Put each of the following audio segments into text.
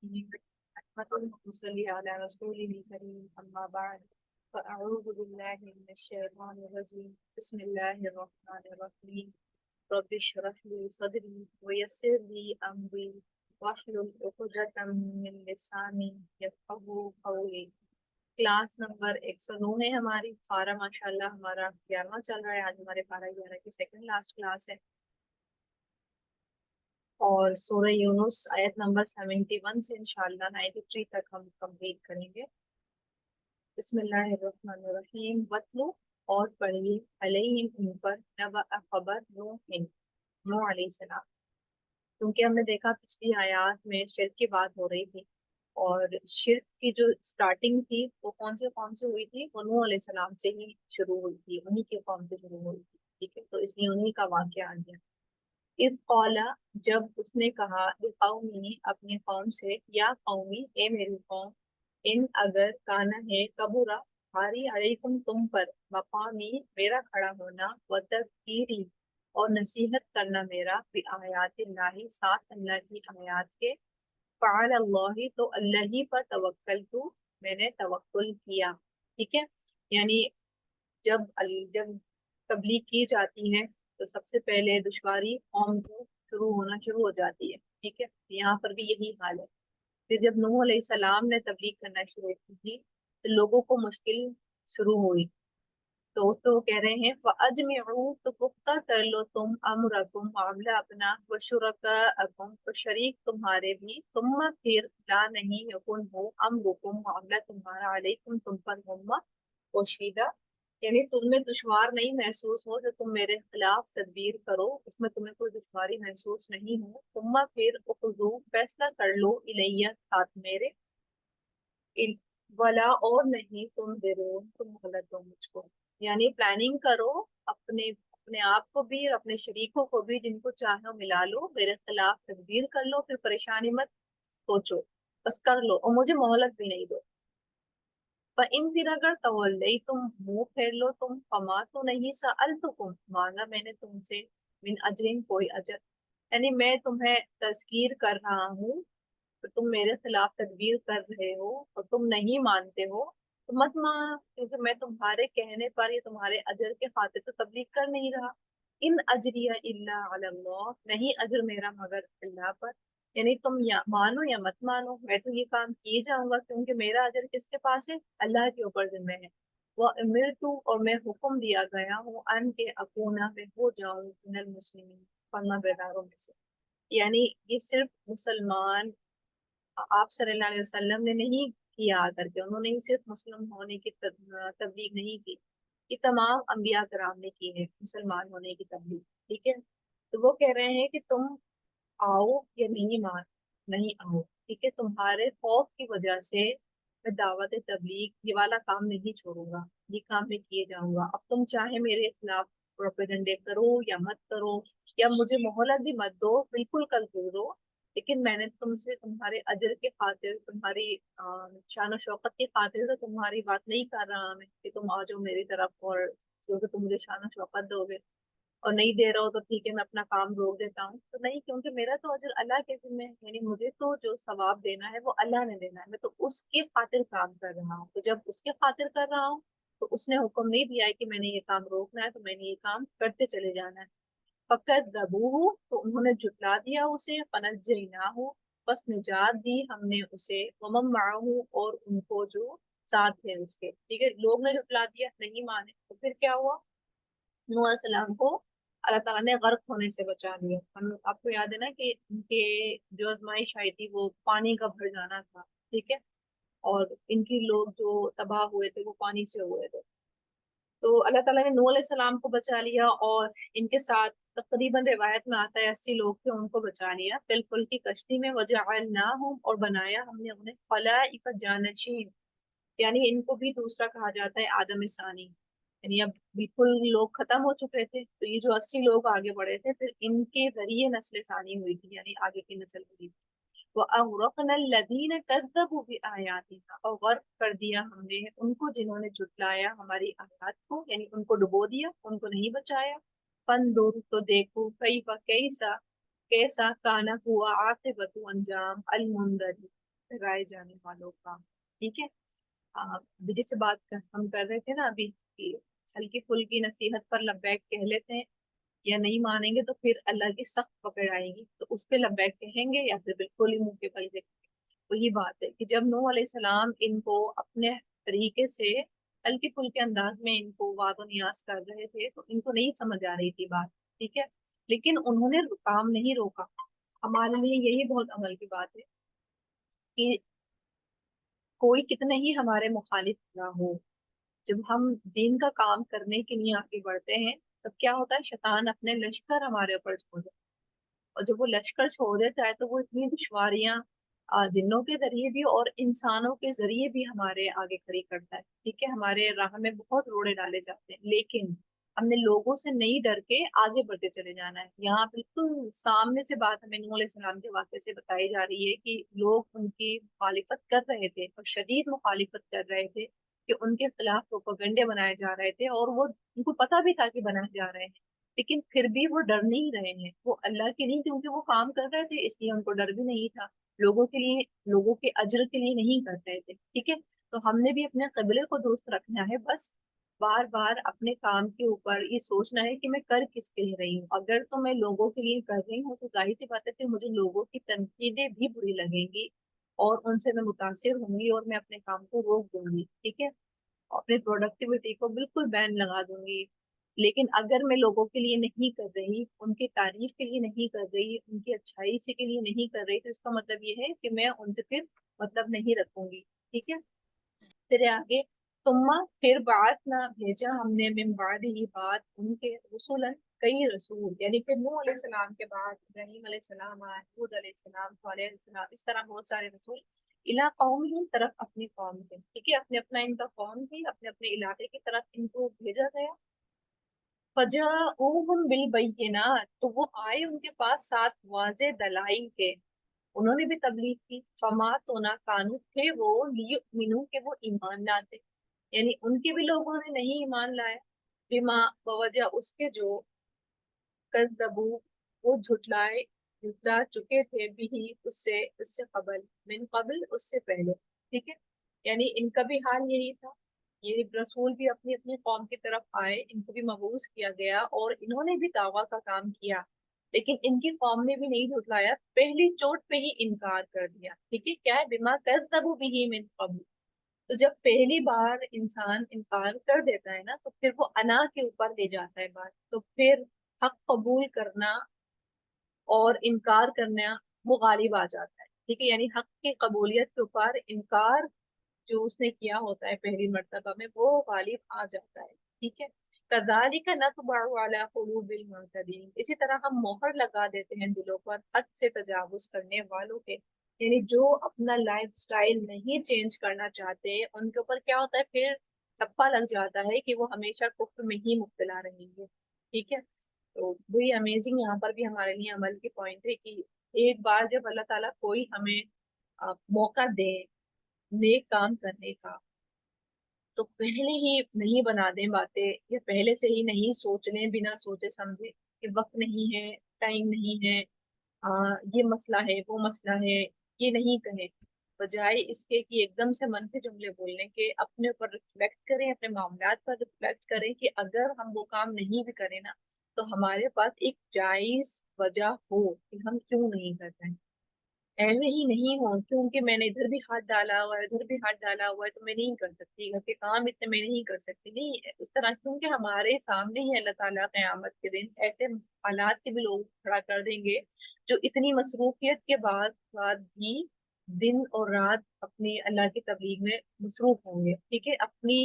صلی علی رسول کریم اما بعد فاعوذ باللہ من الشیطان الرجیم بسم اللہ الرحمن الرحیم رب اشرح لي صدري ويسر لي امری واحلل عقدۃ من لسانی یفقهوا قولی۔ کلاس نمبر 109 ہے ہماری پارہ، ماشاءاللہ ہمارا 11واں چل رہا ہے۔ آج ہمارے پارہ 11 کی سیکنڈ لاسٹ کلاس ہے، اور سورہ یونس آیت نمبر 71 سے انشاءاللہ 93 تک ہم کمپلیٹ کریں گے۔ بسم اللہ الرحمن الرحیم۔ وَاتْلُ اور پڑھیے، علیہم ان پر، نبأ خبر نوح علیہ السلام۔ کیونکہ ہم نے دیکھا پچھلی آیات میں شرک کی بات ہو رہی تھی، اور شرک کی جو سٹارٹنگ تھی وہ کون سے ہوئی تھی؟ وہ نوح علیہ السلام سے ہی شروع ہوئی تھی، انہی کے قوم سے شروع ہوئی تھی، ٹھیک ہے؟ تو اس لیے انہی کا واقعہ آ گیا۔ اس قولا جب اس نے کہا لقومی اپنی قوم سے، یا قومی اے میری قوم، ان اگر کانا ہے کبورا بھاری علیکم تم پر، مقامی میرا کھڑا ہونا، و تذکیری اور نصیحت کرنا میرا، بآیات اللہ ساتھ اللہ کی آیات کے، فعلی اللہ تو اللہ ہی پر توکل تو میں نے توکل کیا، ٹھیک ہے؟ یعنی جب تبلیغ کی جاتی ہے تو سب سے پہلے دشواری قوم کو شروع ہو جاتی ہے، ٹھیک ہے؟ یہاں پر بھی یہی حال ہے کہ جب نوح علیہ السلام نے تبلیغ کرنا شروع کی تھی تو لوگوں کو مشکل شروع ہوئی، تو اس کو وہ کہہ رہے ہیں فَأَجْمِعُوا تو پختہ کر لو تم، امرکم معاملہ اپنا، وشرکاءکم اور شریک تمہارے بھی، ثم پھر لا نہیں یکن ہو امرکم معاملہ تمہارا، علیکم تم پر غمہ پوشیدہ، یعنی تم میں دشوار نہیں محسوس ہو جو تم میرے خلاف تدبیر کرو، اس میں تمہیں کوئی دشواری محسوس نہیں ہو، ثم پھر اخذو فیصلہ کر لو الیہ ساتھ میرے، ولا اور نہیں تم درون تم غلط ہو مجھ کو، یعنی پلاننگ کرو اپنے آپ کو بھی اور اپنے شریکوں کو بھی، جن کو چاہو ملا لو، میرے خلاف تدبیر کر لو، پھر پریشانی مت سوچو، بس کر لو اور مجھے مہلت بھی نہیں دو۔ فَإِن پھر اگر تولی تم منہ پھیر لو تم، فما تو نہیں، سألتکم مانگا میں نے تم سے، من اجرین کوئی اجر، یعنی میں تمہیں تذکیر کر رہا ہوں تو تم میرے خلاف تدبیر کر رہے ہو اور تم نہیں مانتے ہو تو مت مانو، کیونکہ میں تمہارے کہنے پر یا تمہارے اجر کے خاطر تو تبلیغ کر نہیں رہا۔ ان اجریہ الا علی اللہ، نہیں اجر میرا مگر اللہ پر، یعنی تم یا مانو یا مت مانو میں تو یہ کام کیے جاؤں گا، کیونکہ میرا اجر کس کے پاس ہے؟ اللہ کے اوپر ذمہ ہے۔ وہ امرتو اور میں حکم دیا گیا ہوں، ان کے اکونا میں ہو جاؤں من المسلمین، فرما برداروں میں سے، یعنی یہ صرف مسلمان آپ صلی اللہ علیہ وسلم نے نہیں کیا آ کر کے، انہوں نے ہی صرف مسلم ہونے کی تبلیغ نہیں کی، یہ تمام انبیاء کرام نے کی ہے مسلمان ہونے کی تبلیغ، ٹھیک ہے؟ تو وہ کہہ رہے ہیں کہ تم آؤ یا نہیں آؤ، ٹھیک ہے؟ تمہارے خوف کی وجہ سے میں دعوت تبلیغ یہ والا کام نہیں چھوڑوں گا، یہ کام میں کیے جاؤں گا، اب تم چاہے میرے خلاف پروپیگنڈے کرو یا مت کرو، یا مجھے مہلت بھی مت دو، بالکل کل دو، لیکن میں نے تم سے تمہارے اجر کے خاطر، تمہاری شان و شوقت کی خاطر تو تمہاری بات نہیں کر رہا میں کہ تم آ جاؤ میری طرف اور جو کہ تم مجھے شان و شوقت دو گے، اور نہیں دے رہا ہو تو ٹھیک ہے میں اپنا کام روک دیتا ہوں، تو نہیں، کیونکہ میرا تو اجر اللہ کے ذمہ ہے، یعنی مجھے تو جو ثواب دینا ہے وہ اللہ نے دینا ہے، میں تو اس کے خاطر کام کر رہا ہوں، تو جب اس کے خاطر کر رہا ہوں تو اس نے حکم نہیں دیا ہے کہ میں نے یہ کام روکنا ہے، تو میں نے یہ کام کرتے چلے جانا ہے۔ فَكَذَّبُوهُ تو انہوں نے جھٹلا دیا اسے، فَنَجَّيْنَاهُ بس نجات دی ہم نے اسے، وَمَن مَّعَهُ اور ان کو جو ساتھ تھے اس کے، ٹھیک ہے؟ لوگ نے جھٹلا دیا، نہیں مانے، تو پھر کیا ہوا؟ نوح علیہ السلام کو اللہ تعالیٰ نے غرق ہونے سے بچا لیا۔ ہم آپ کو یاد ہے نا کہ ان کے جو آزمائش آئی تھی وہ پانی کا بھر جانا تھا، ٹھیک ہے؟ اور ان کی لوگ جو تباہ ہوئے تھے وہ پانی سے ہوئے تھے، تو اللہ تعالیٰ نے نوح علیہ السلام کو بچا لیا، اور ان کے ساتھ تقریباً روایت میں آتا ہے 80 لوگ تھے، ان کو بچا لیا بالکل کی کشتی میں، وجعلناہم اور بنایا ہم نے انہیں خلائف جانشین، یعنی ان کو بھی دوسرا کہا جاتا ہے آدم ثانی، یعنی اب بالکل لوگ ختم ہو چکے تھے تو یہ جو 80 لوگ آگے بڑھے تھے پھر ان کے ذریعے نسل ثانی ہوئی تھی، یعنی آگے کی نسل ہوئی تھی۔ وَأَغْرَقْنَا الَّذِينَ كَذَّبُوا بِآيَاتِنَا اور غرق کر دیا ہم نے ان کو جنہوں نے جھٹلایا ہماری آیات کو، یعنی ان کو ڈبو دیا، ان کو نہیں بچایا۔ فَانظُرْ تو دیکھو، کیسا کیسا کانا ہوا عاقبت انجام المنذرین، डराए जाने वालों का। ठीक है। अभी जैसे हम कर रहे थे ना अभी कि हल्की फुल्की नसीहत पर लब्बैक कह लेते हैं, या नहीं मानेंगे तो फिर अल्लाह की सख्त पकड़ आएगी, तो उस पे लब्बैक कहेंगे या फिर बिल्कुल ही मुंह के बल देंगे। वही बात है कि जब नूह अलैहिस्सलाम इनको अपने तरीके से हल्के फुल्के अंदाज में इनको वादो नियाज कर रहे थे, तो इनको नहीं समझ आ रही थी बात। ठीक है। लेकिन उन्होंने काम नहीं रोका। हमारे लिए यही बहुत अमल की बात है कि कोई कितने ही हमारे मुखालिफ ना हो, जब हम दीन का काम करने के लिए आगे बढ़ते हैं, तब क्या होता है, शैतान अपने लश्कर हमारे ऊपर छोड़ देता है। और जब वो लश्कर छोड़ देता है तो वो इतनी दुश्वारियां जिन्नों के जरिए भी और इंसानों के जरिए भी हमारे आगे खड़ी करता है। ठीक है। हमारे राह में बहुत रोड़े डाले जाते हैं, लेकिन हमने लोगों से नहीं डर के आगे बढ़ते चले जाना है। यहाँ बिल्कुल सामने से बात हमें नूह अलैहिस्सलाम के वाक़े से बताई जा रही है कि लोग उनकी मुखालिफत कर रहे थे और शदीद मुखालिफत कर रहे थे, कि उनके खिलाफ प्रोपेगेंडे बनाए जा रहे थे, और वो उनको पता भी था कि बनाए जा रहे हैं, लेकिन फिर भी वो डर नहीं रहे हैं। वो अल्लाह के लिए, क्योंकि वो काम कर रहे थे इसलिए उनको डर भी नहीं था। लोगों के लिए, लोगों के अज्र के लिए नहीं कर रहे थे। ठीक है। तो हमने भी अपने क़िबले को दुरुस्त रखना है। बस बार बार अपने काम के ऊपर ये सोचना है कि मैं कर किसके लिए रही हूँ। अगर तो मैं लोगों के लिए कर रही हूँ तो जाहिर सी बात है कि मुझे लोगों की तनकीदें भी बुरी लगेंगी, और उनसे मैं मुतासिर होंगी और मैं अपने काम को रोक दूंगी। ठीक है। अपनी प्रोडक्टिविटी को बिल्कुल बैन लगा दूंगी। लेकिन अगर मैं लोगों के लिए नहीं कर रही, उनकी तारीफ के लिए नहीं कर रही, उनकी अच्छाई से के लिए नहीं कर रही, तो इसका मतलब ये है कि मैं उनसे फिर मतलब नहीं रखूंगी। ठीक है। फिर आगे, तुम्मा फिर बात ना भेजा हमने मिन बाद ही बात उनके रसूलन, कई रसूल, यानी फिर नूह अलैहिस्सलाम के बाद इब्राहीम अलैहिस्सलाम आए, हूद अलैहिस्सलाम, सालेह अलैहिस्सलाम, इस तरह बहुत सारे रसूल इला कौम तरफ अपनी कौम के। ठीक है। अपने अपना इनका कौम थी, अपने अपने इलाके की तरफ इनको भेजा गया। फजाऊहुम बिल बैयिनात, तो वो आए उनके पास साथ वाज़े दलाइल के। उन्होंने भी तबलीग की। फमा तो ना कानू थे वो लियुमिनु के वो ईमान लाते, यानी उनके भी लोगों ने नहीं ईमान लाया। बिमा बवजह उसके जो कज़्ज़बू वो झुटला चुके थे बिही उससे, उससे कबल, मिन कबल उससे पहले। ठीक है। यानी इनका भी हाल यही था। ये रसूल भी अपनी अपनी कौम की तरफ आए, इनको भी मबूस किया गया और इन्होंने भी दावा का काम किया, लेकिन इनकी कौम ने भी नहीं झुटलाया, पहली चोट पे ही इनकार कर दिया। ठीक है। क्या है, बिमा कज़्ज़बू बिही मिन कबल। तो जब पहली बार इंसान इनकार कर देता है ना, तो फिर वो अना के ऊपर ले जाता है बात, तो फिर हक कबूल करना और इनकार करना वो गालिब आ जाता है। ठीक है। यानी हक की कबूलियत के ऊपर इनकार जो उसने किया होता है पहली मर्तबा में, वो गालिब आ जाता है। ठीक है। कज़ालिका नत्बअु अला कुलूबिल मुअतदीन, इसी तरह हम मोहर लगा देते हैं दिलों पर हद से तजावुज करने वालों के। यानी जो अपना लाइफ स्टाइल नहीं चेंज करना चाहते, उनके ऊपर क्या होता है, फिर ठप्पा लग जाता है कि वो हमेशा कुफ्र में ही मुब्तला रहेंगे। ठीक है। तो वही अमेजिंग यहाँ पर भी हमारे लिए अमल की पॉइंट है कि एक बार जब अल्लाह ताला कोई हमें मौका दे नेक काम करने का, तो पहले ही नहीं बना दें बातें, या पहले से ही नहीं सोच लें बिना सोचे समझे कि वक्त नहीं है, टाइम नहीं है, ये मसला है, वो मसला है, ये नहीं कहें। बजाय इसके कि एकदम से मन के जुमले बोलने के, अपने ऊपर रिफ्लेक्ट करें, अपने मामलात पर रिफ्लेक्ट करें कि अगर हम वो काम नहीं भी करें ना, तो हमारे पास एक जायज वजह हो कि हम क्यों नहीं कर रहे हैं। ऐवे ही नहीं हो क्योंकि मैंने इधर भी हाथ डाला हुआ है, उधर भी हाथ डाला हुआ है, तो मैं नहीं कर सकती, घर के काम इतने मैं नहीं कर सकती, नहीं है इस तरह, क्योंकि हमारे सामने ही अल्लाह ताला क़यामत के दिन ऐसे हालात के भी लोग खड़ा कर देंगे, जो इतनी मसरूफियत के बाद भी दिन और रात अपनी अल्लाह की तबलीग में मसरूफ होंगे। ठीक है। अपनी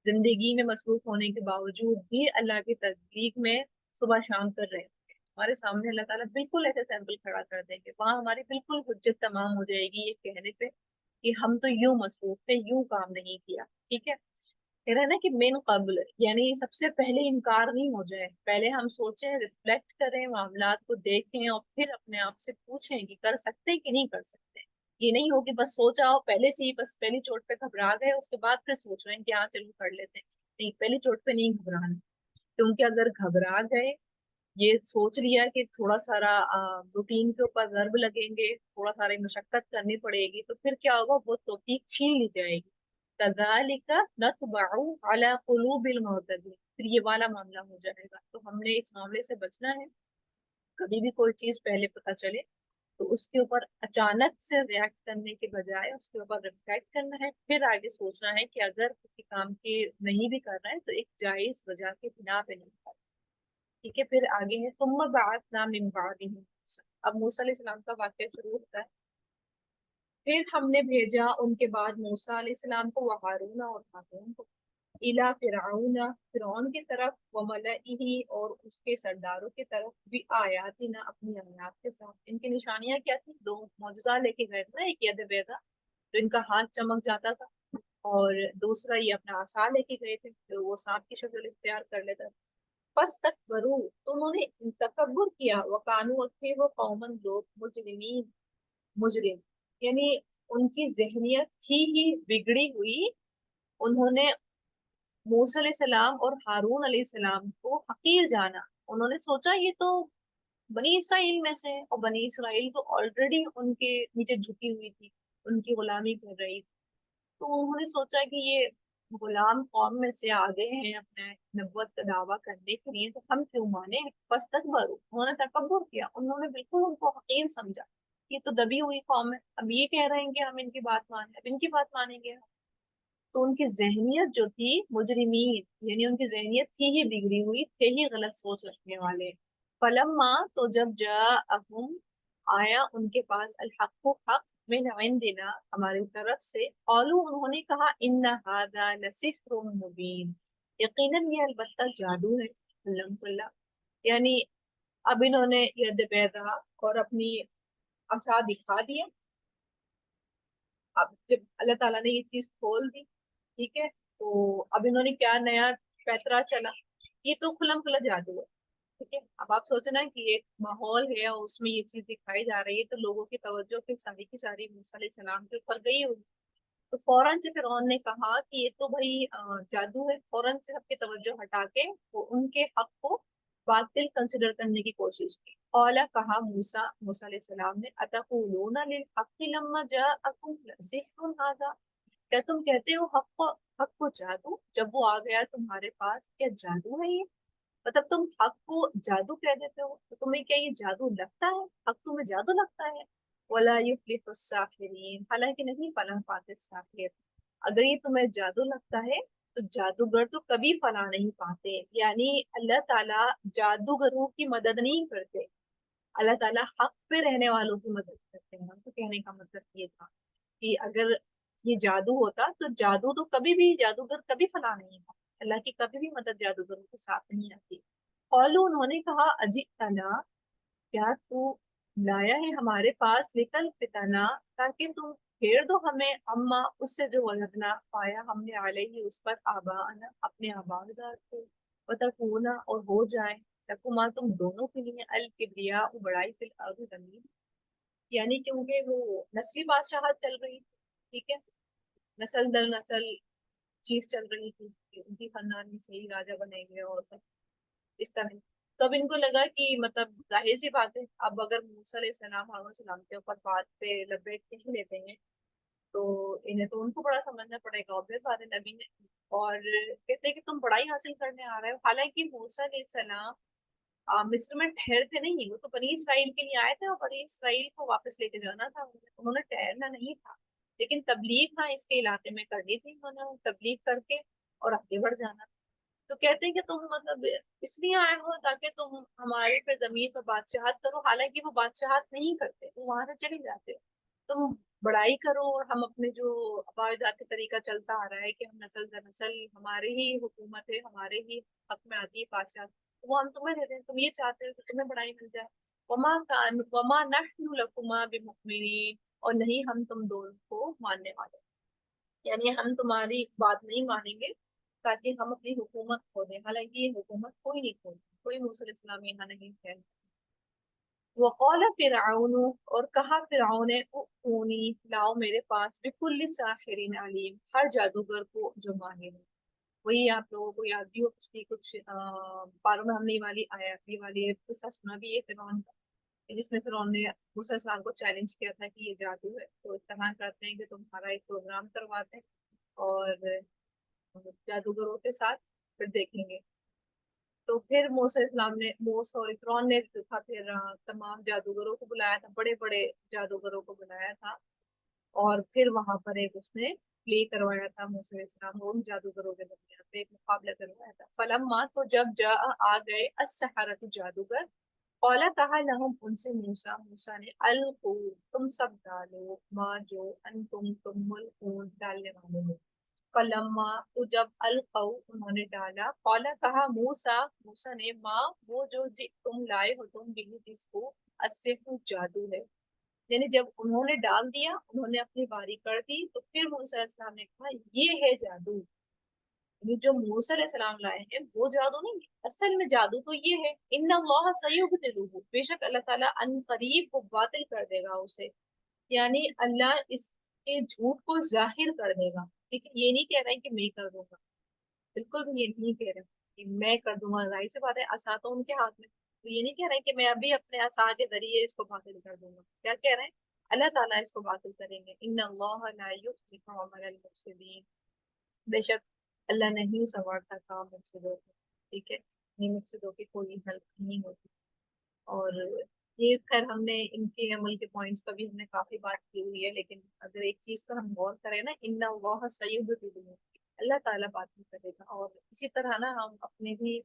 जिंदगी में मसरूफ होने के बावजूद भी अल्लाह की तबलीग में सुबह शाम कर रहे हैं। हमारे सामने अल्लाह ताला बिल्कुल ऐसे सैंपल खड़ा कर देंगे, वहां हमारी बिल्कुल हुज्जत तमाम हो जाएगी ये कहने पे कि हम तो यूं मसरूफ थे, यूं काम नहीं किया। ठीक है। कह रहा है ना कि मेन कबल, यानी सबसे पहले इनकार नहीं हो जाए, पहले हम सोचें, रिफ्लेक्ट करें, मामलात को देखें और फिर अपने आप से पूछें कि कर सकते हैं कि नहीं कर सकते। ये नहीं हो कि बस सोचा हो पहले से ही, बस पहली चोट पे घबरा गए, उसके बाद फिर सोच रहे हैं कि हाँ चलो कर लेते हैं। नहीं, पहली चोट पे नहीं घबराना, क्योंकि अगर घबरा गए ये सोच लिया कि थोड़ा सारा रूटीन के ऊपर ضرب लगेंगे, थोड़ा सारी मशक्कत करनी पड़ेगी, तो फिर क्या होगा, वो तौफीक छीन ली जाएगी। कज़ालिका नतबअु अला कुलूबिल मुअतदिन, फिर ये वाला मामला हो जाएगा। तो हमने इस मामले से बचना है। कभी भी कोई चीज पहले पता चले तो उसके ऊपर अचानक से रिएक्ट करने के बजाय उसके ऊपर रिफ्लेक्ट करना है, फिर आगे सोचना है कि अगर किसी काम के नहीं भी कर रहे हैं तो एक जायज वजह के बिना पे नहीं कर। ठीक है, फिर आगे है तुम बअसना मिन बअदिहिम मूसा। अब मूसा अलैहिस्सलाम का वाक़या शुरू होता है। फिर हमने भेजा उनके बाद मूसा अलैहिस्सलाम को, व हारून और हारून को, इला फिरौना, फिरौन की तरफ, व मलइही और उसके सरदारों की तरफ, भी आयातिना, अपनी आयात के साथ। इनकी निशानियां क्या थी, दो मौजज़ा लेके गए थे ना, एक यद बैदा तो इनका हाथ चमक जाता था, और दूसरा ये अपना आसा लेके गए थे तो वो सांप की शक्ल इख्तियार कर लेता था। बस तकबरू, तो उन्होंने तकब्बुर किया, वकानू, और थे वो कौमन लोग, मुजरिमीन, मुजरिम, यानी उनकी जहनियत ही बिगड़ी हुई। उन्होंने मूसा अलैहिस्सलाम और हारून अलैहिस्सलाम को हकीर जाना। उन्होंने सोचा ये तो बनी इसराइल में से है, और बनी इसराइल तो ऑलरेडी उनके नीचे झुकी हुई थी, उनकी गुलामी कर रही थी। तो उन्होंने सोचा कि ये गुलाम कौम में से आ गए हैं अपने नबुवत का दावा करने के लिए, तो हम क्यों माने। बस तकबर, उन्होंने तकब्बुर किया, उन्होंने बिल्कुल उनको हकीर समझा। ये तो दबी हुई कौम है, अब ये कह रहे हैं कि हम इनकी बात माने, अब इनकी बात मानेंगे। तो उनकी जहनियत जो थी मुजरिमीन, यानी उनकी जहनियत थी ही बिगड़ी हुई, थे ही गलत सोच रखने वाले। फलम्मा, तो जब जा अहुम, आया उनके पास, अल हक, हक मिन इंदिना, हमारी तरफ से, औलू, उन्होंने कहा, इन्ना हादा लसिह्रुम मुबीन, यकीनन ये अलबत्ता जादू है, अल्हम्दुलिल्लाह। यानी अब इन्होंने यद बैदा और अपनी असा दिखा दिया। अब जब अल्लाह ताला ने ये चीज खोल दी, ठीक है, तो अब इन्होंने क्या नया पैतरा चला, ये तो खुलम खुला जादू है। ठीक है, अब आप सोचना कि एक माहौल है और उसमें ये चीज दिखाई जा रही है, तो लोगों की तवज्जो फिर सारी की सारी मूसा अलैहिस्सलाम के ऊपर गई हुई। तो फौरन से फिरौन ने कहा कि ये तो भाई जादू है, फौरन से सबकी तवज्जो हटा के वो उनके हक को बातिल कंसिडर करने की कोशिश की। औला, कहा मूसा मूसा अलैहिस्सलाम ने, अतक़ूलूना लिल हक़्क़ि लम्मा जाअकुम लसिह्रुन हाज़ा, क्या तुम कहते हो हक को जादू, जब वो आ गया तुम्हारे पास, क्या जादू है ये। मतलब तुम हक को जादू कह देते हो, तो तुम्हें क्या ये जादू लगता है, हक तुम्हें जादू लगता है। वला युफ्लिहु साहिरीन, हालांकि नहीं फलाह पाते साहिर। अगर ये तुम्हें जादू लगता है तो जादूगर तो कभी फलाह नहीं पाते, यानी अल्लाह ताला जादूगरों की मदद नहीं करते, अल्लाह ताला हक पे रहने वालों की मदद करते हैं। तो कहने का मतलब ये था कि अगर ये जादू होता तो जादू तो कभी भी, जादूगर कभी फलाह नहीं पाते, अल्लाह की कभी भी मदद जादूगरों के साथ नहीं आती। कौलू, उन्होंने कहा, अजितना, क्या तू लाया है हमारे पास, लिकल पितना, ताकि तुम फेर दो हमें, अम्मा, उससे जो वजदना पाया हमने, अलैहि उस पर, आबाना, अपने आबादार को, वतकूना, और हो जाए, तकुमा, तुम दोनों के लिए, अल किबरिया, बड़ाई, फिल अर्द, जमीन, यानी क्योंकि वो नस्ली बादशाहत चल रही थी। ठीक है, नस्ल दर नस्ल चीज चल रही थी कि उनकी खानदान में सही राजा बनेंगे और सब इस तरह। तो अब इनको लगा कि मतलब जाहिर सी बात है, अब अगर मूसा अलैहिस्सलाम हारून सलाम के ऊपर बात पे लब्बैक कह लेते हैं तो इन्हें तो उनको बड़ा समझना पड़ेगा, ऑब्वियस बात है, नबी ने। और कहते हैं कि तुम पढ़ाई हासिल करने आ रहे हो, हालांकि मूसा अलैहिस्सलाम मिस्र में ठहरते नहीं, वो तो बनी इसराइल के लिए आए थे और बनी इसराइल को वापस लेके जाना था उन्हें, उन्होंने ठहरना नहीं था। लेकिन तबलीग हाँ इसके इलाके में करनी थी, उन्होंने तबलीग करके और आगे बढ़ जाना। तो कहते हैं कि तुम मतलब इसलिए आए हो ताकि तुम हमारे पे जमीन पर बादशाहत करो, हालांकि वो बादशाहत नहीं करते, वो वहां से चले जाते हो। तुम बड़ाई करो और हम अपने जो अबाजात का तरीका चलता आ रहा है कि हम नस्ल दर नस्ल हमारे ही हुकूमत है, हमारे ही हक में आती है बादशाह, वो हम तुम्हें देते हैं, तुम ये चाहते हो कि तुम्हें बड़ाई मिल जाए। वमा नहनु लकुमा बिमुमिनीन, और नहीं हम तुम दोनों को मानने वाले, यानी हम तुम्हारी बात नहीं मानेंगे ताकि हम अपनी हुकूमत खो दें, हालांकि ये हुकूमत कोई नहीं खोई, कोई मूसा अलैहिस्सलाम यहाँ नहीं है। वक़ाल फिरऔन, और कहा फिरऔन ने, ऊनी, लाओ मेरे पास, बिकुल्लि साहिरिन अलीम, हर जादूगर को जो माहिर है। वही आप लोगों को याद भी हो, पिछली कुछ पारों में हमने ये वाली किस्सा सुना भी है फिरौन का, जिसमें फिरौन ने मूसा अलैहिस्सलाम को चैलेंज किया था कि ये जादू है, तो इत्तेफाक करते हैं कि तुम्हारा एक प्रोग्राम करवाते हैं और जादूगरों के साथ फिर देखेंगे। तो फिर मूसा इस्लाम ने सॉरी फिरौन ने जो था फिर तमाम जादूगरों को बुलाया था, बड़े बड़े जादूगरों को बुलाया था, और फिर वहां पर एक उसने प्ले करवाया था मूसा इस्लाम और उन जादूगरों के दरमियान पे एक मुकाबला करवाया था। फलम्मा, तो जब जा आ गए अस्सहरतु जादूगर, कौला कहा लहुम उनसे मूसा, मूसा ने अलकू तुम सब डालो, माँ जो तुम मुल्कून डालने वाले हो। फलम्मा, तो जब अलकऊ उन्होंने डाला, कौला कहा मूसा, मूसा ने माँ वो जो तुम लाए हो तुम बिही जिसको अस्सिहरु जादू है। यानी जब उन्होंने डाल दिया, उन्होंने अपनी बारी कर दी, तो फिर मूसा अलैहिस्सलाम ने कहा ये है जादू। यानी जो मूसा अलैहिस्सलाम लाए हैं वो जादू नहीं है, असल में जादू तो ये है। इन्नल्लाह सयुब्तिलुहु, बेशक अल्लाह ताला अन करीब वो बातिल कर देगा उसे। यानी अल्लाह इसके झूठ को जाहिर कर देगा। ठीक है, ये नहीं कह रहे हैं कि मैं कर दूंगा, बिल्कुल भी ये नहीं कह रहे हैं कि मैं कर दूंगा, जाहिर सी बात है असा तो उनके हाथ में, तो ये नहीं कह रहे हैं कि मैं अभी अपने असा के जरिए इसको बातिल कर दूंगा। क्या कह रहे हैं? अल्लाह ताला इसको बातिल करेंगे। इन्नल्लाह ला युस्लिहु अमलल मुफसिदीन, बेशक अल्लाह नहीं संवारता काम मुफसिदों को। ठीक है, नहीं मुफसिदों की कोई हेल्प नहीं होती। और ये खैर हमने इनके अमल के पॉइंट्स का भी हमने काफी बात की हुई है, लेकिन अगर एक चीज पर हम गौर करें ना, इन्ना अल्लाह सयुब्तिलुहु, अल्लाह ताला बात नहीं करेगा। और इसी तरह ना हम अपने भी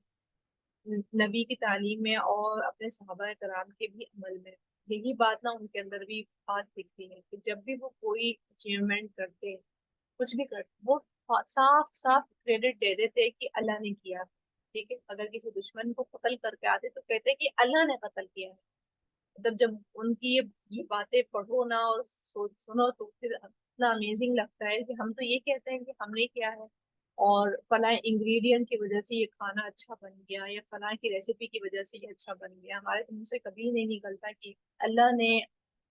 नबी की तालीम में और अपने सहाबा कराम के भी अमल में यही बात ना उनके अंदर भी खास दिखती है कि जब भी वो कोई अचीवमेंट करते, कुछ भी करते, वो साफ साफ क्रेडिट दे देते कि अल्लाह ने किया। ठीक है, अगर किसी दुश्मन को कत्ल करके आते तो कहते कि अल्लाह ने कत्ल किया है। मतलब जब उनकी ये बातें पढ़ो ना और सोच सुनो तो फिर इतना अमेजिंग लगता है कि हम तो ये कहते हैं कि हमने किया है, और फला इंग्रेडिएंट की वजह से ये खाना अच्छा बन गया, या फला की रेसिपी की वजह से ये अच्छा बन गया। हमारे तो मुंह से कभी नहीं निकलता कि अल्लाह ने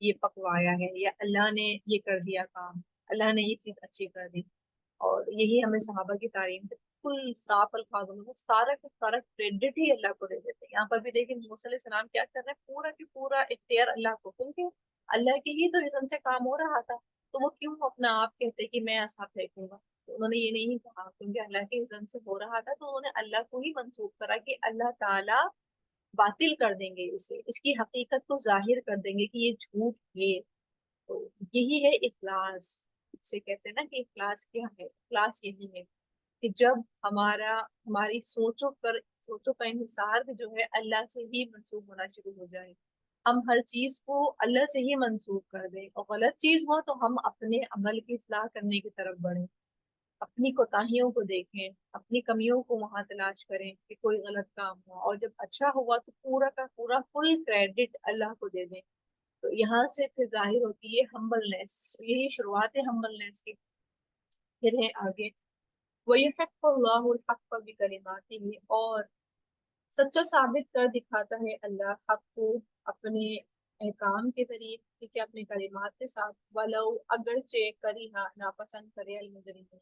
ये पकवाया है या अल्लाह ने ये कर दिया काम, अल्लाह ने ये चीज अच्छी कर दी। और यही हमें सहाबा की तारीफ से बिल्कुल साफ अल्फाजों में वो सारा का सारा क्रेडिट ही अल्लाह को दे देते हैं। यहाँ पर भी देखिए मूसा अलैहि सलाम क्या कर रहे हैं, पूरा की पूरा इख्तियार अल्लाह को, क्योंकि अल्लाह के ही तो इज़्न से काम हो रहा था। तो वो क्यों अपना आप कहते कि मैं ऐसा फेंकूंगा, तो उन्होंने ये नहीं कहा, क्योंकि अल्लाह के इज़्न से हो रहा था, तो उन्होंने अल्लाह को ही मंसूब करा कि अल्लाह ताला बातिल कर देंगे इसे, इसकी हकीकत को जाहिर कर देंगे कि ये झूठ है। तो यही है इखलास। इसे कहते हैं ना कि इखलास क्या है, इखलास यही है कि जब हमारी सोचों का इंहिसार भी जो है अल्लाह से ही मंसूब होना शुरू हो जाए। हम हर चीज को अल्लाह से ही मंसूब कर दें, और गलत चीज हो तो हम अपने अमल की इस्लाह करने की तरफ बढ़ें, अपनी कोताहियों को देखें, अपनी कमियों को वहां तलाश करें कि कोई गलत काम हुआ, और जब अच्छा हुआ तो पूरा का पूरा फुल क्रेडिट अल्लाह को दे दें। तो यहाँ से फिर जाहिर होती है हम्बलनेस, यही शुरुआत है हम्बलनेस की। फिर है आगे, वयुहिक्कुल्लाहुल हक़्क़ बिकलिमातिही, और सच्चा साबित कर दिखाता है अल्लाह हक को अपने अहकाम के जरिए, ठीक है, अपने कलिमात के साथ। वलो अगरचे करिहा, नापसंद करे अल मुजरिमून,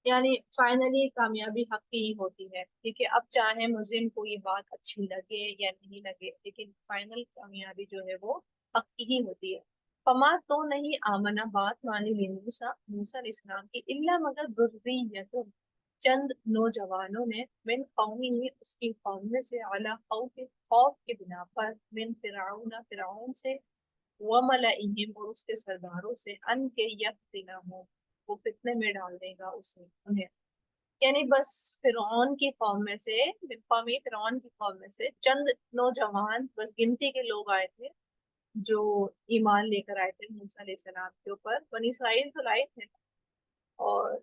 यानी फाइनली कामयाबी हक की ही होती है। ठीक है, अब चाहे मुजरिम को ये बात अच्छी लगे या नहीं लगे, लेकिन फाइनल कामयाबी जो है वो हक की ही होती है। फमा, तो नहीं आमना बात मानी ली मूसा, मूसा अलैहिस्सलाम की, इल्ला मगर दुर्रियतुन, चंद नौजवानों ने, मिन कौमी ही उसकी कौम में से, अला खौफ के बिना पर, मिन फिरौन फिरौन से, व मलाइहिम और उसके सरदारों से, अन के यफ्तिनहुम वो फितने में डाल देगा उसे उन्हें। यानी बस फिरौन की कौम में से, कौमी फिरौन की कौम में से चंद नौजवान, बस गिनती के लोग आए थे जो ईमान लेकर आए थे मूसा अलैहिस्सलाम के ऊपर। बनी इसराइल तो लाए थे, और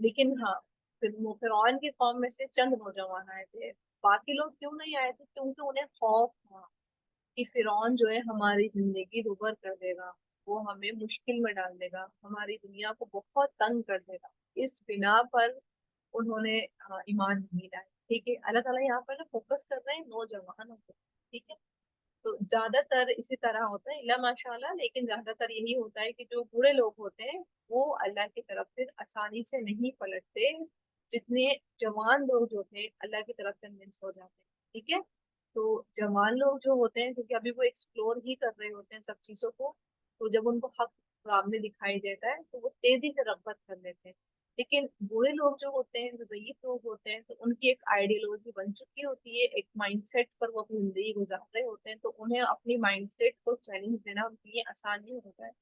लेकिन हाँ, फिर फिरौन की कौम में से चंद नौजवान आए थे। बाकी लोग क्यों नहीं आए थे? क्योंकि उन्हें खौफ था कि फिरौन जो है हमारी जिंदगी दुभर कर देगा, वो हमें मुश्किल में डाल देगा, हमारी दुनिया को बहुत तंग कर देगा। इस बिना पर उन्होंने ईमान नहीं लाए। ठीक है, अल्लाह ताला यहाँ पर ना फोकस कर रहे हैं नौजवानों को। ठीक है, तो ज्यादातर इसी तरह होता है, इला माशाल्लाह, लेकिन ज्यादातर यही होता है कि जो बूढ़े लोग होते हैं वो अल्लाह की तरफ फिर आसानी से नहीं पलटते, जितने जवान लोग जो थे अल्लाह की तरफ कन्विंस हो जाते हैं। ठीक है, तो जवान लोग जो होते हैं क्योंकि अभी वो एक्सप्लोर ही कर रहे होते हैं सब चीजों को, तो जब उनको हक सामने दिखाई देता है तो वो तेजी से रगबत कर लेते हैं। लेकिन बुरे लोग जो होते हैं, जो ज़यीफ लोग होते हैं, तो उनकी एक आइडियोलॉजी बन चुकी होती है, एक माइंडसेट पर वो अपनी जिंदगी गुजार रहे होते हैं, तो उन्हें अपनी माइंडसेट को चैलेंज देना उनके लिए आसान नहीं होता है।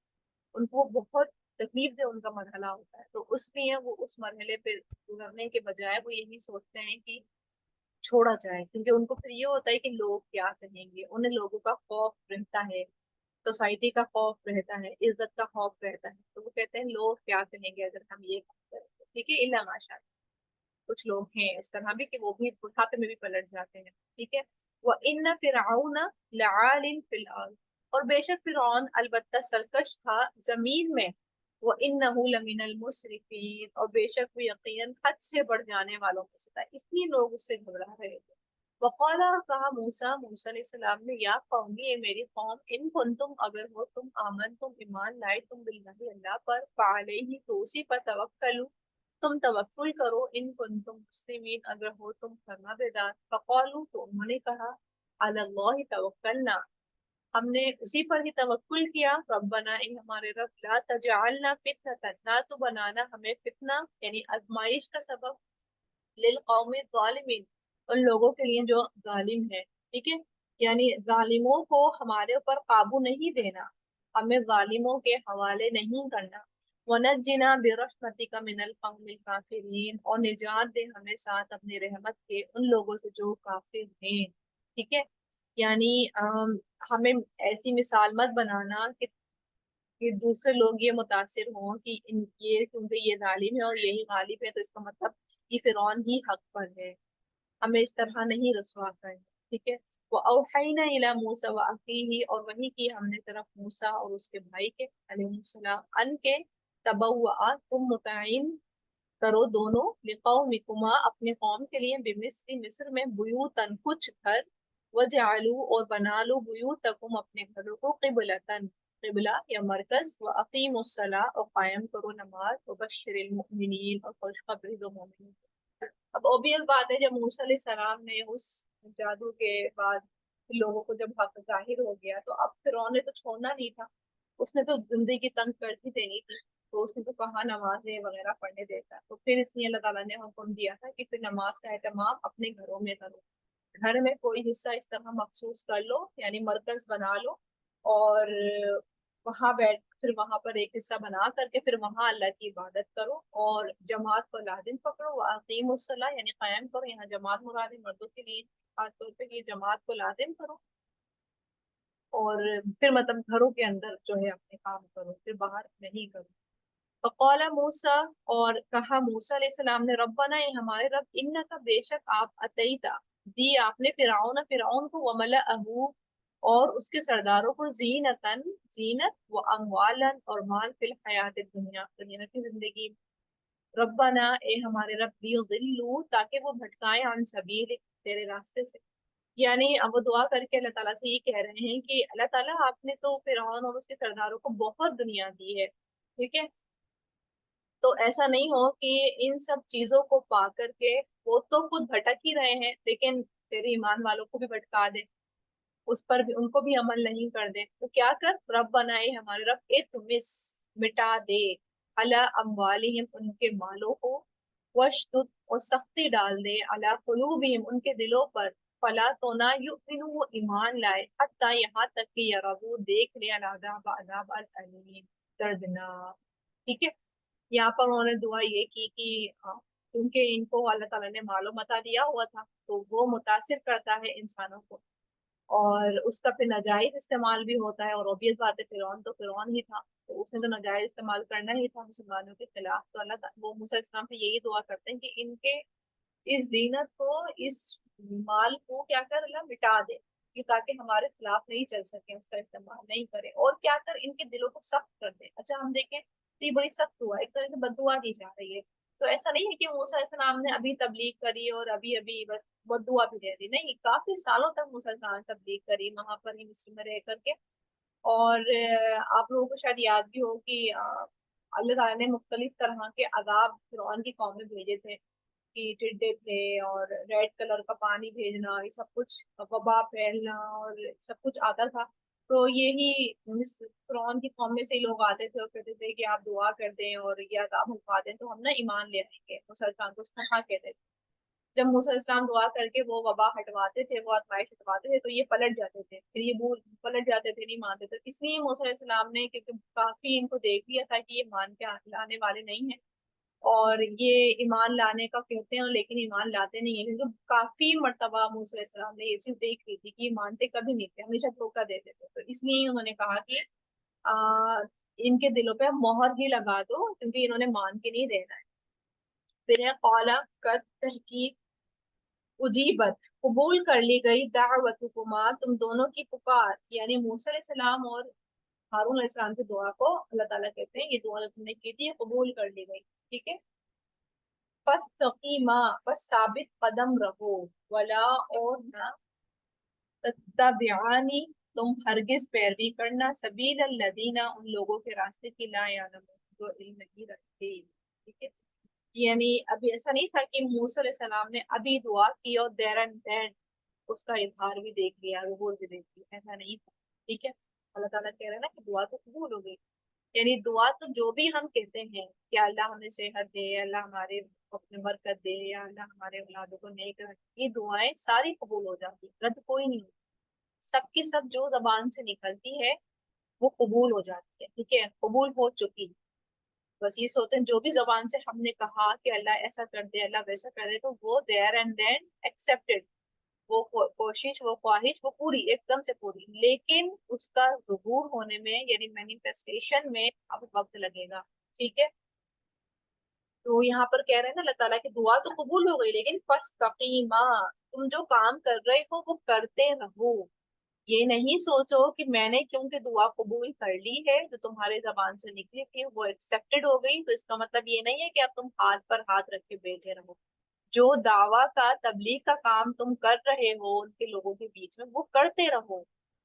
उनको बहुत तकलीफ दे उनका मरहला होता है, तो उसलिए वो उस मरहले पे गुजरने के बजाय वो यही सोचते हैं कि छोड़ा जाए, क्योंकि उनको फिर ये होता है कि लोग क्या कहेंगे, उन्हें लोगों का खौफ रहता है, सोसाइटी का खौफ रहता है, इज्जत का खौफ रहता है, तो वो कहते हैं लोग क्या कहेंगे अगर हम ये काम करें। ठीक है, इल्ला माशा, कुछ लोग हैं इस तरह भी कि वो भी बुढ़ापे में भी पलट जाते हैं। ठीक है, व इन फिरऔन लआलिन फिल अर्द, और बेशक फिरौन अलबत्ता सरकश था जमीन में। वो इन्नहु लमिनल मुसरिफीन, और बेशक वो यकीनन हद से बढ़ जाने वालों में से था, इसलिए लोग उससे घबरा रहे थे। वक़ाला, कहा मूसा मूसा अलैहिस्सलाम ने, या कौमी, ये मेरी कौम, इन कुंतुम, अगर हो तुम, आमन तुम, ईमान लाए तुम, बिल्लाहि, अल्लाह पर, फअलैहि, तो उसी पर तवक्कलु, तुम तवक्कुल करो, इन कुंतुम मुस्लिमीन, अगर हो तुम फरमाबरदार। फक़ालू, तो उन्होंने कहा, अलल्लाहि तवक्कलना, हमने उसी पर ही तवक्कुल किया। रब्बना, ए हमारे रब, ला तजअलना फितनतन, ना तो बनाना हमें फितना यानी आजमाइश का सबब, लिल कौमी ज़ालिमीन, उन लोगों के लिए जो जालिम है। ठीक है, यानी जालिमों को हमारे ऊपर काबू नहीं देना, हमें जालिमों के हवाले नहीं करना। वनज्जिना बिरहमतिका मिनल कौमिल काफिरीन, और निजात दे हमें साथ अपनी रहमत के उन लोगों से जो काफिर हैं। ठीक है, यानी हमें ऐसी मिसाल मत बनाना कि दूसरे लोग ये मुतासिर हों कि इन ये क्योंकि ये जालिम है और यही गालिब है तो इसका मतलब कि फिरौन ही हक पर है, हमें इस तरह नहीं रसवा करना। ठीक है, वो औहैना इला मूसा व अखीही, और वही की हमने तरफ मूसा और उसके भाई के अलैहिस्सलाम, अन के, तबव्वआ, तुम मुतय्यिन करो दोनों, लिकौमिकुमा, अपने कौम के लिए, बिमिस्र, मिस्र में, बुयूतन, कुछ घर, वजअलू, और बना लो, बुयूतकुम, अपने घरों को, क़िबलतन, क़िबला या मरकज, व अकीमुस्सला, और कायम करो नमाज, व बश्शिरिल मुमिनीन, और खुशखबरी दो मोमिन। अब ऑब्वियस बात है, जब मूसा अलैहिस्सलाम ने उस जादू के बाद लोगों को जब हक जाहिर हो गया, तो अब फिरौन ने तो छोड़ना नहीं था, उसने तो जिंदगी तंग कर ही देनी थी, तो उसने तो कहा नमाजें वगैरह पढ़ने देता, तो फिर इसलिए अल्लाह ताला ने हुक्म दिया था कि फिर नमाज का एहतमाम अपने घरों में करो, घर में कोई हिस्सा इस तरह मखसूस कर लो, यानी मरकज बना लो, और वहां बैठ फिर वहां पर एक हिस्सा बना करके फिर वहां अल्लाह की इबादत करो, और जमात को लाजिम पकड़ो, वाक़ीमुस्सलाह, यानी कायम करो, यहाँ जमात मुराद है मर्दों के लिए खास तौर पे, ये जमात को लाजिम करो, और फिर मतलब घरों के अंदर जो है अपने काम करो, फिर बाहर नहीं करो। फक़ाला मूसा, और कहा मूसा अलैहिस्सलाम ने, रब्बना, ये हमारे रब, इन्नका, बेशक आप, अतईता, दी आपने, फिरौन, फिरौन को, वमलअहू, और उसके सरदारों को, जीनतन, जीनत, व अमवालन, और माल, फिल हयात दुनिया, दुनिया की जिंदगी। रब्बना, ए हमारे रब, लियुदिल्लू, ताकि वो भटकाए, अन सबील, तेरे रास्ते से। यानी अब वो दुआ करके अल्लाह ताला से ये कह रहे हैं कि अल्लाह ताला, आपने तो फिरौन और उसके सरदारों को बहुत दुनिया दी है। ठीक है, तो ऐसा नहीं हो कि इन सब चीजों को पा करके वो तो खुद भटक ही रहे हैं, लेकिन तेरे ईमान वालों को भी भटका दे, उस पर भी, उनको भी अमल नहीं कर दे। तो क्या कर, रब बनाए हमारे रब, इतमिस, मिटा दे, अला अमवालिहिम, उनके मालों को, वशदुद, और सख्ती डाल दे, अला कुलूबिहिम, उनके दिलों पर, फला, तो ना युमिनु, वो ईमान लाए, हत्ता, यहाँ तक कि यरबू, देख ले, अलादाब, अदाब अल अलीम, दर्दनाक। ठीक है, यहाँ पर उन्होंने दुआ ये की कि क्योंकि इनको अल्लाह ताला ने मालूम मता दिया हुआ था, तो वो मुतासिर करता है इंसानों को, और उसका फिर नाजायज इस्तेमाल भी होता है, और ऑब्वियस बात है, फिरौन तो फिरौन ही था, तो उसने तो नाजायज इस्तेमाल करना ही था मुसलमानों के खिलाफ, तो वो मूसा इस्लाम से यही दुआ करते हैं कि इनके इस जीनत को, इस माल को क्या कर, अल्लाह मिटा दे, कि ताकि हमारे खिलाफ नहीं चल सके, उसका इस्तेमाल नहीं करे, और क्या कर, इनके दिलों को सख्त कर दे। अच्छा, हम देखें तो ये बड़ी सख्त हुआ, एक तरह से बद्दुआ दी जा रही है, तो ऐसा नहीं है कि मूसा अलैहिस्सलाम ने अभी तबलीग करी और अभी अभी बस बद्दुआ भी दे दी, नहीं, काफी सालों तक मूसा अलैहिस्सलाम ने तबलीग करी वहां पर ही मिस्र में रह करके। और आप लोगों को शायद याद भी हो कि अल्लाह ताला ने मुख्तलिफ तरह के अजाब फिरौन की कौम में भेजे थे, की टिड्डे थे और रेड कलर का पानी भेजना, ये सब कुछ वबा फैलना और सब कुछ आता था। तो यही फिरौन की कौम में से ही लोग आते थे और कहते थे कि आप दुआ कर दें और ये अजाब हटवा दें तो हम ना ईमान ले आएंगे। मुसलमान को कहा कहते थे। जब मूसा इस्लाम दुआ करके वो वबा हटवाते थे, वो आजमाइश हटवाते थे, तो ये पलट जाते थे, फिर ये भूल पलट जाते थे, नहीं मानते थे। इसलिए मूसा इस्लाम ने, क्योंकि काफी इनको देख लिया था कि ये मान के लाने वाले नहीं है और ये ईमान लाने का कहते हैं लेकिन ईमान लाते नहीं है, क्योंकि काफी मर्तबा मूसा इस्लाम ने ये चीज देख ली थी कि ये मानते कभी नहीं थे, हमेशा धोखा देते थे। तो इसलिए उन्होंने कहा कि आ, इनके दिलों पे मोहर ही लगा दो, क्योंकि इन्होंने मान के नहीं देना है। फिर है कौला कद तहकीक उजीबत, कबूल कर ली गई दावतुकुमा, तुम दोनों की पुकार, यानी मूसा अलैहिस्सलाम और हारून अलैहिस्सलाम की दुआ को अल्लाह ताला कहते हैं ये दुआ जो तुमने की थी ये कबूल कर ली गई। ठीक है। बस तकीमा, बस साबित कदम रहो, वला और ना तत्तबिआनी, तुम हरगिज पैरवी करना, सबील लदीना, उन लोगों के रास्ते की, ला यालमून, जो इल्म नहीं रखते। ठीक है। यानी अभी ऐसा नहीं था कि मूसा अलैहिस्सलाम ने अभी दुआ की और देर एंड देन उसका इजहार भी देख लिया, कबूल भी देख लिया, ऐसा नहीं था। ठीक है। अल्लाह ताला कह रहे हैं ना कि दुआ तो कबूल हो गई। यानी दुआ तो जो भी हम कहते हैं कि अल्लाह हमें सेहत दे, अल्लाह हमारे अपने बरकत दे, या अल्लाह हमारे औलादों को नेक रखे, ये दुआएं सारी कबूल हो जाती है, रद्द कोई नहीं होती। सबकी सब जो जबान से निकलती है वो कबूल हो जाती है। ठीक है, कबूल हो चुकी है। बस ये सोचते हैं जो भी जबान से हमने कहा कि अल्लाह ऐसा कर दे, अल्लाह वैसा कर दे, तो वो देयर एंड देन एक्सेप्टेड। वो कोशिश, वो ख्वाहिश, वो पूरी एकदम से पूरी, लेकिन उसका ज़ुहूर होने में यानी मैनिफेस्टेशन में अब वक्त लगेगा। ठीक है। तो यहाँ पर कह रहे हैं ना अल्लाह ताला की दुआ तो कबूल हो गई, लेकिन फस्तकीमा, तुम जो काम कर रहे हो वो करते रहो। ये नहीं सोचो कि मैंने क्योंकि दुआ कबूल कर ली है जो तुम्हारे जबान से निकली थी वो एक्सेप्टेड हो गई, तो इसका मतलब ये नहीं है कि अब तुम हाथ पर हाथ रख के बैठे रहो। जो दावा का तबलीग का काम तुम कर रहे हो उनके लोगों के बीच में वो करते रहो,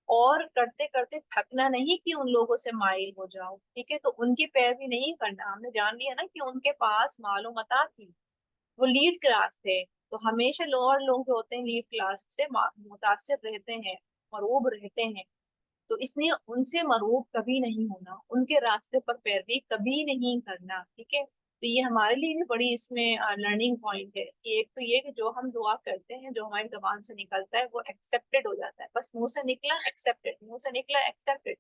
और करते करते थकना नहीं कि उन लोगों से माइल हो जाओ। ठीक है। तो उनकी पैरवी नहीं करना, हमने जान लिया ना कि उनके पास मालूम मता थी, वो लीड क्लास थे। तो हमेशा लोअर लोग जो होते हैं लीड क्लास से मुतासिर रहते हैं, मरूब रहते हैं। तो इसलिए उनसे मरूब कभी नहीं होना, उनके रास्ते पर पैरवी कभी नहीं करना। ठीक है। तो ये हमारे लिए भी बड़ी इसमें लर्निंग पॉइंट है कि एक तो ये कि जो हम दुआ करते हैं, जो हमारी जबान से निकलता है वो एक्सेप्टेड हो जाता है, बस मुंह से निकला एक्सेप्टेड, मुंह से निकला एक्सेप्टेड।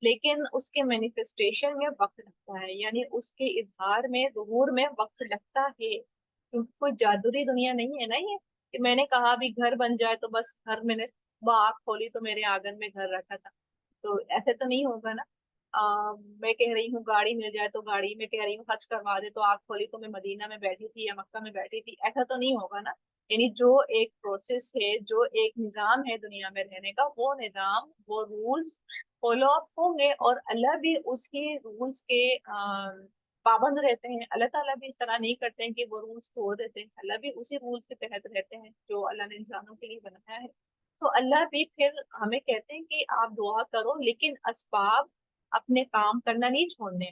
लेकिन उसके मैनिफेस्टेशन में वक्त लगता है, यानी उसके इजहार में, ज़हूर में वक्त लगता है, क्योंकि कोई जादुई दुनिया नहीं है ना ये कि मैंने कहा अभी घर बन जाए तो बस घर, मैंने आँख खोली तो मेरे आंगन में घर रखा था। तो ऐसे तो नहीं होगा ना। मैं कह रही हूँ गाड़ी मिल जाए तो गाड़ी, में कह रही हूँ हज करवा दे तो आँख खोली तो मैं मदीना में बैठी थी या मक्का में बैठी थी, ऐसा तो नहीं होगा ना। यानी जो एक प्रोसेस है, जो एक निजाम है दुनिया में रहने का, वो निजाम, वो रूल्स फॉलो अप होंगे, और अल्लाह भी उसके रूल्स के पाबंद रहते हैं। अल्लाह ताला भी इस तरह नहीं करते हैं कि वो रूल्स तोड़ देते हैं, अल्लाह भी उसी रूल्स के तहत रहते हैं जो अल्लाह ने इंसानों के लिए बनाया है। तो अल्लाह भी फिर हमें कहते हैं कि आप दुआ करो, लेकिन असबाब अपने काम करना नहीं छोड़ने,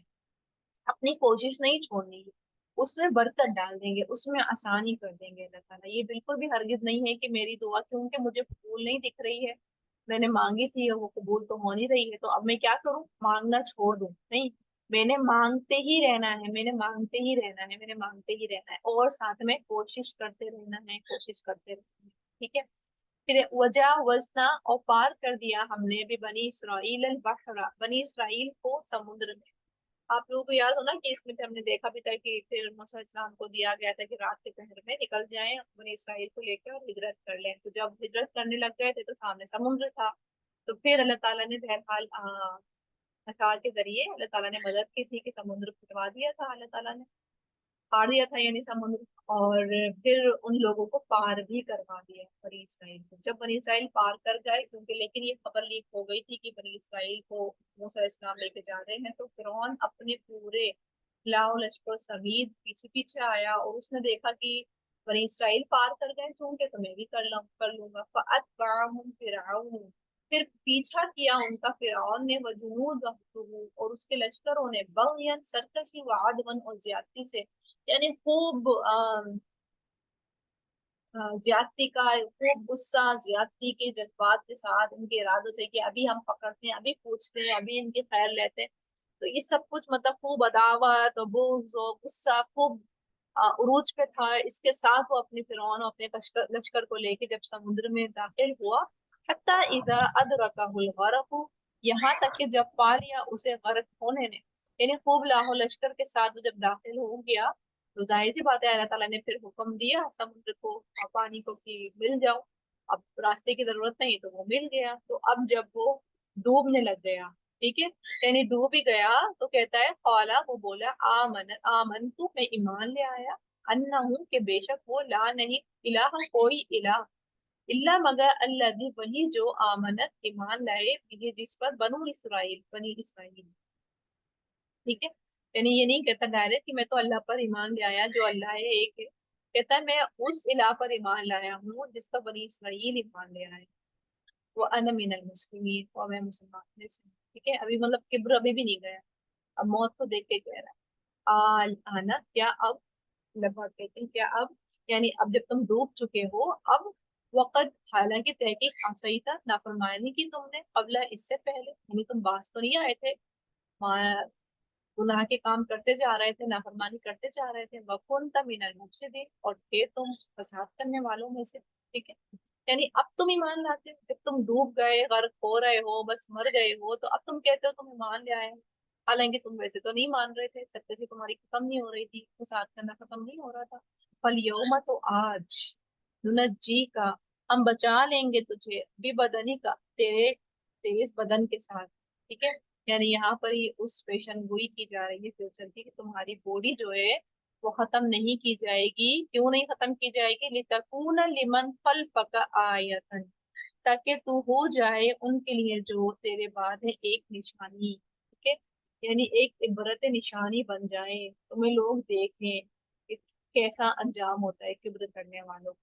अपनी कोशिश नहीं छोड़नी है, उसमें बरकत डाल देंगे, उसमें आसानी कर देंगे अल्लाह ताला। ये बिल्कुल भी हरगिज नहीं है कि मेरी दुआ क्योंकि मुझे कबूल नहीं दिख रही है, मैंने मांगी थी और वो कबूल तो हो नहीं रही है, तो अब मैं क्या करूं, मांगना छोड़ दूं? नहीं, मैंने मांगते ही रहना है, मैंने मांगते ही रहना है, मैंने मांगते ही रहना है, और साथ में कोशिश करते रहना है, कोशिश करते रहना है। ठीक है। फिर वजा वजना, और पार कर दिया हमने भी बनी इसराइल अल बहरा, बनी इसराइल को समुद्र में। आप लोगों को याद हो ना कि इसमें फिर हमने देखा भी था कि फिर मूसा इस्लाम को दिया गया था कि रात के पहर में निकल जाएं बनी इसराइल को लेकर और हिजरत कर लें। तो जब हिजरत करने लग गए थे तो सामने समुद्र था। तो फिर अल्लाह ताला ने बहरहाल असार के जरिए अल्लाह ताला ने मदद की थी कि समुद्र फुटवा दिया था, अल्लाह ताला ने फाड़ दिया था यानी समुद्र। और फिर उन लोगों को पार भी करवा दिया बनी इसराइल को। जब बनी इसराइल पार कर गए, क्योंकि लेकिन ये खबर लीक हो गई थी कि बनी इसराइल को मूसा इस्लाम लेके जा रहे हैं, तो फिरौन अपने पूरे लाओ लश्कर समेत पीछे पीछे आया और उसने देखा कि बनी इसराइल पार कर गए चूंकि तो मैं भी कर लूंगा। फअतबअहुम फिरऔन, फिर पीछा किया उनका फिरौन ने, वजुनूदहु, और उसके लश्करों ने, बगयन सरकशी व अदवन, और ज्यादती से, यानी खूब ज्यादती का खूब गुस्सा, ज्यादती के जज्बात के साथ इनके इरादों से कि अभी हम पकड़ते हैं, अभी पूछते हैं, अभी इनकी खैर लेते हैं। तो ये सब कुछ मतलब खूब अदावत और बुग़्ज़ और गुस्सा खूब उरूज पे था। इसके साथ वो अपने फिरौन और अपने लश्कर लश्कर को लेके जब समुद्र में दाखिल हुआ, हत्ता इज़ा अदरकहुल गरक़, यहाँ तक कि जब पा लिया उसे गर्क होने ने, यानी खूब लाहो लश्कर के साथ वो जब दाखिल हो गया, तो जाहिर सी बात है अल्लाह ताला ने फिर हुक्म दिया समुद्र को और पानी को कि मिल जाओ। अब रास्ते की जरूरत नहीं तो वो मिल गया। तो अब जब वो डूबने लग गया, ठीक है, यानी डूब ही गया, तो कहता है कौला, वो बोला आमन आमन तू, मैं ईमान ले आया, अन्ना हूँ कि बेशक वो ला नहीं, इलाह कोई इलाह, इल्ला मगर अल्लज़ी वही जो आमनत ईमान लाए बिही जिस पर बनु इसराइल बनी इसराइल, ठीक है। यानी ये नहीं कहता डायरेक्ट कि मैं तो अल्लाह पर ईमान ले आया, जो अल्लाह है एक है, कहता है मैं उस इलाह पर ईमान लाया हूँ जिस पर बनी इसराइल ईमान ले आए। वो अन मिनल मुस्लिमीन, और मैं मुसलमान में से हूँ। ठीक है, अभी मतलब किब्र अभी भी नहीं गया, अब मौत को देख के कह रहा है आल आना, क्या अब, लगभग कहते हैं क्या अब, यानी अब जब तुम डूब चुके हो, अब वक़्त, हालांकि तहकीक सही था, नाफरमानी की तुमने कबला इससे पहले, यानी तुम बाज तो नहीं आए थे, गुनाह के काम करते जा रहे थे, नाफरमानी करते जा रहे थे, वकुन्त मिनल मुफसिदीन, और थे तुम फसाद करने वालों में से। ठीक है, यानी अब तुम ईमान लाते हो, जब तुम डूब गए, गर्क हो रहे हो, बस मर गए हो, तो अब तुम कहते हो तुम ईमान ले आए हो। हालांकि तुम वैसे तो नहीं मान रहे थे, सत्य तुम्हारी खत्म नहीं हो रही थी, फसाद करना खत्म नहीं हो रहा था। फल यौमा, तो आज, नुनज्जी का, हम बचा लेंगे तुझे, बदनी का, तेरे तेज बदन के साथ। ठीक है, यानी यहाँ पर ही उस पेशन गोई की जा रही है फ्यूचर की, कि तुम्हारी बॉडी जो है वो खत्म नहीं की जाएगी। क्यों नहीं खत्म की जाएगी? लितकून लिमन खल्फक आयतन, ताकि तू हो जाए उनके लिए जो तेरे बाद है एक निशानी। ठीक है, यानी एक इबरत निशानी बन जाए, तुम्हें लोग देखें कि कैसा अंजाम होता है किब्र करने वालों।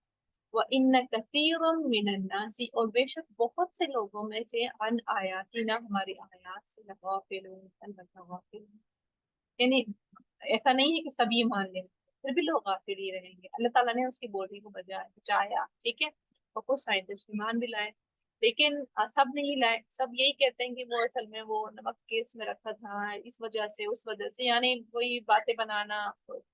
व इन कसीरम मिनन्नासी, और बेशक बहुत से लोगों में से, अन आयातीना, हमारी आयात से, लगाफिलून, अलबत्ता गाफिलून, यानी ऐसा नहीं है कि सभी मान लें, फिर भी लोग गाफिल ही रहेंगे। अल्लाह ताला ने उसकी बॉडी को बचाया, ठीक है, और कुछ साइंटिस्ट ईमान भी लाए, लेकिन सब नहीं लाए। सब यही कहते हैं कि वो असल में वो नमक केस में रखा था, इस वजह से उस वजह से, यानी वही बातें बनाना।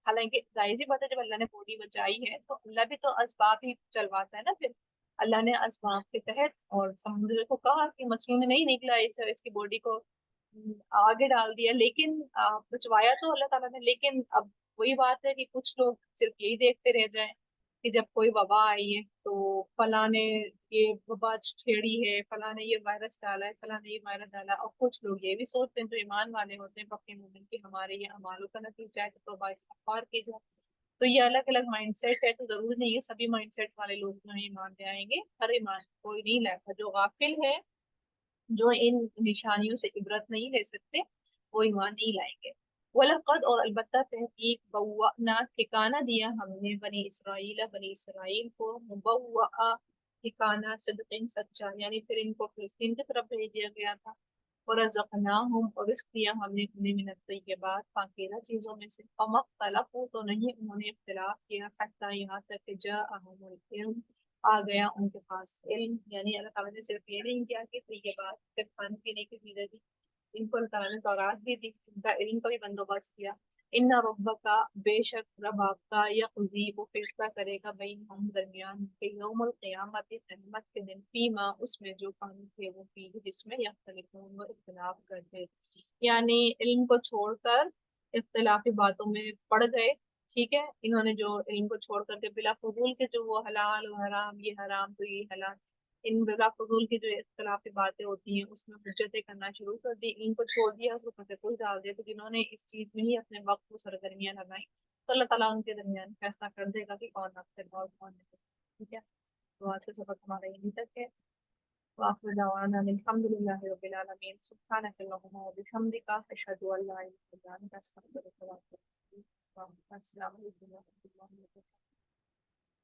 हालांकि जाहिर सी बात है, जब अल्लाह ने बॉडी बचाई है तो अल्लाह भी तो असबाब ही चलवाता है ना। फिर अल्लाह ने असबाब के तहत, और समुद्र को कहा कि मछलियों ने नहीं निकला इसकी बॉडी को, आगे डाल दिया, लेकिन बचवाया तो अल्लाह ताला ने। लेकिन अब वही बात है कि कुछ लोग सिर्फ यही देखते रह जाएं कि जब कोई वबा आई है तो फला ने ये वबा छेड़ी है, फला ने ये वायरस डाला है, फला ने ये वायरस डाला। और कुछ लोग ये भी सोचते हैं, जो ईमान वाले होते हैं पक्के मोमिन, कि हमारे ये अमालों का नतीजा है, तो इस्तिग़फ़ार की जाए। तो ये अलग अलग माइंडसेट है, तो जरूरी नहीं है सभी माइंडसेट वाले लोग जो है ईमान ले आएंगे। हर ईमान कोई नहीं लाएगा। जो गाफिल है, जो इन निशानियों से इबरत नहीं ले सकते, वो ईमान नहीं लाएंगे। वलकद, और अलबत्ता तहकीक, बव्वअना, ठिकाना दिया हमने, बनी इसराइल को, मुबव्वअ, ठिकाना, सिद्क़िन, सच्चा, यानी फिर इनको फिलिस्तीन की तरफ भेज दिया गया था। और रज़क़नाहुम, और रिज़्क़ दिया हमने उन्हें मिनत तय्यबात, पाकीज़ा चीजों में से। फमख्तलफ़ू, तो नहीं उन्होंने इख्तिलाफ किया, हत्ता, यहाँ तक कि जाअहुमुल इल्म, आ गया उनके पास इल्म। यानी अल्लाह ताला ने सिर्फ ये नहीं किया कि तय्यबात सिर्फ खाने पीने की चीजें दी, इनको अल्लाह ताला ने तौरात भी दी, उनका इल्म का भी बंदोबस्त किया। इन्ना रब्बका, बेशक रब आपका, यक़ज़ी, वो फैसला करेगा, बैनहुम, दरमियान के, यौमुल क़ियामत, क़यामत के दिन, फीमा, उसमें, जो कानून थे वो फी, जिसमें यख्तलिफून, वो इख्तिलाफ करते। यानी इल्म को छोड़कर इख्तिलाफी बातों में पड़ गए। ठीक है, इन्होंने जो इल्म को छोड़ करके बिला फजूल के जो वो हलाल और हराम, ये हराम तो ये हलाल, इन बिला फजूल की जो इख्तिलाफी बातें होती हैं उसमें हुज्जतें करना शुरू कर दी, इनको छोड़ दिया, उसको तफक्कुर डाल दिया। तो जिन्होंने इस चीज में ही अपने वक्त को सरगर्मियां लगाई, तो अल्लाह ताला उनके दरमियान फैसला कर देगा कि कौन अफसर है और कौन नहीं। ठीक है, तो आज का सबक हमारा यहीं तक है। वाखिर दवाना अल्हम्दुलिल्लाहि रब्बिल आलमीन, सुब्हानक अल्लाहुम्मा व बिहम्दिका, अशहदु अल्ला इलाहा इल्ला अंता, अस्तगफिरुका व अतूबु इलैक। अस्सलामु अलैकुम व रहमतुल्लाहि व बरकातुहू।